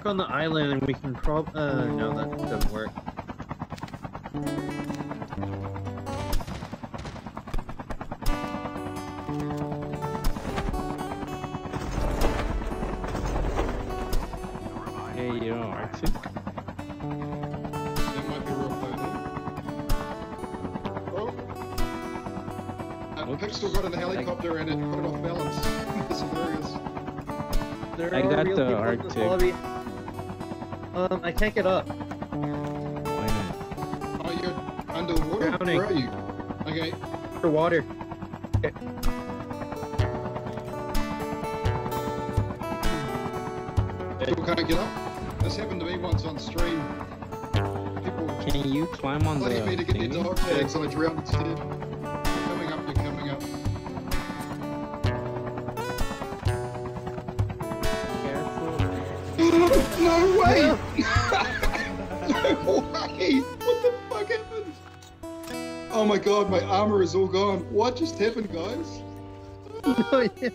on the island and we can no, that doesn't work. Hey, you know, Arctic? That might be real funny. Oh! Pixel got in the helicopter and it put it off balance. That's hilarious. There I are got real the people in this Arctic. lobby. I can't get up. Why not? Oh, you're underwater? Drowning. Where are you? Okay. Underwater. Okay. People can't get up. This happened to me once on stream. People Can you climb on the wanted me to get their thingy? dog tags and I drowned instead. You're coming up, you're coming up. No way! No way! What the fuck happened? Oh my god, my armor is all gone. What just happened, guys? Oh, yeah.